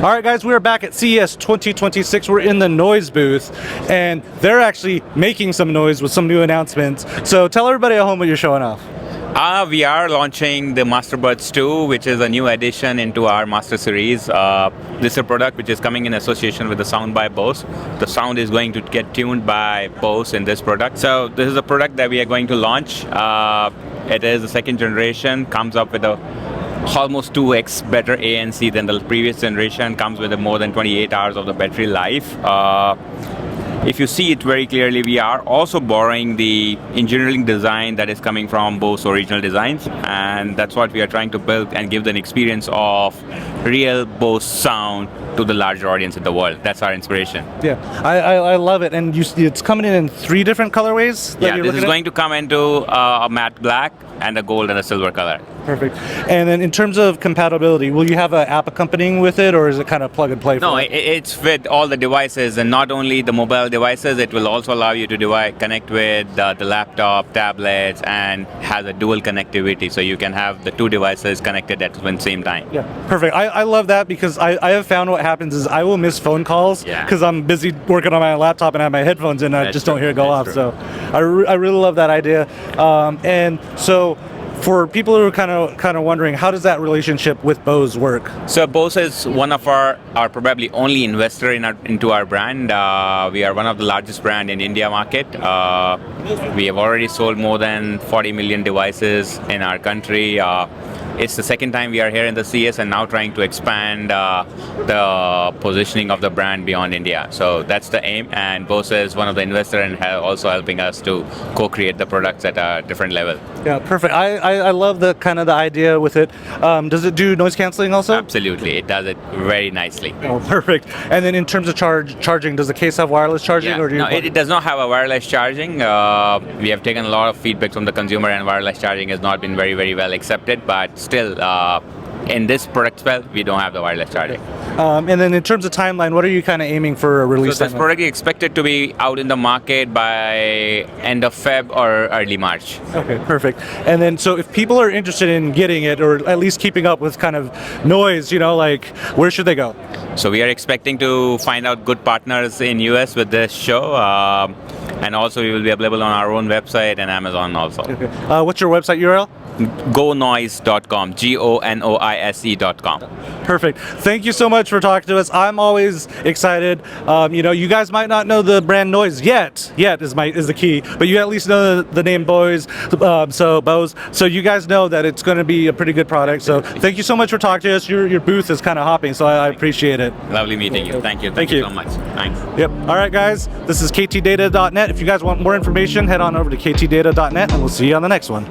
All right, guys, we are back at CES 2026. We're in the noise booth, and they're actually making some noise with some new announcements. So tell everybody at home what you're showing off. We are launching the Masterbuds 2, which is a new addition into our Master series. This is a product which is coming in association with the sound by Bose. The sound is going to get tuned by Bose in this product. So this is a product that we are going to launch. It is the second generation, comes up with a almost 2x better ANC than the previous generation, comes with more than 28 hours of the battery life. If you see it very clearly, we are also borrowing the engineering design that is coming from Bose original designs, and that's what we are trying to build and give an experience of real Bose sound to the larger audience in the world. That's our inspiration. Yeah, I love it. And it's coming in 3 different colorways? Yeah, this is going to come into a matte black and a gold and a silver color. Perfect. And then in terms of compatibility, will you have an app accompanying with it, or is it kind of plug and play? No, it's with all the devices, and not only the mobile devices, it will also allow you to connect with the laptop, tablets, and has a dual connectivity, so you can have the 2 devices connected at the same time. Yeah, perfect. I love that because I have found what happens is I will miss phone calls because I'm busy working on my laptop and I have my headphones in and I just don't hear it go off. True. So I really love that idea. And so for people who are kind of wondering, how does that relationship with Bose work? So Bose is one of our probably only investor into our brand. We are one of the largest brand in India market. We have already sold more than 40 million devices in our country. It's the second time we are here in the CES and now trying to expand the positioning of the brand beyond India. So that's the aim, and Bose is one of the investors and also helping us to co-create the products at a different level. Yeah, perfect. I love the kind of the idea with it. Does it do noise canceling also? Absolutely, it does it very nicely. Oh, perfect. And then in terms of charging, does the case have wireless charging? Yeah. Or do you it does not have a wireless charging. We have taken a lot of feedback from the consumer, and wireless charging has not been very, very well accepted, but still, in this product spell, we don't have the wireless charging. And then in terms of timeline, what are you kind of aiming for a release? So this product is expected to be out in the market by end of Feb or early March. Okay, perfect. And then, so if people are interested in getting it, or at least keeping up with kind of noise, where should they go? So we are expecting to find out good partners in US with this show. And also we will be available on our own website and Amazon also. Okay. What's your website URL? GoNoise.com, GoNoise.com. Perfect. Thank you so much for talking to us. I'm always excited. You guys might not know the brand Noise yet. Yet is the key, but you at least know the name Bose. So you guys know that it's going to be a pretty good product. So thank you so much for talking to us. Your booth is kind of hopping, so I appreciate it. Lovely meeting you. Thank you. Thank you so much. Thanks. Yep. All right, guys. This is Ktdata.net. If you guys want more information, head on over to ktdata.net, and we'll see you on the next one.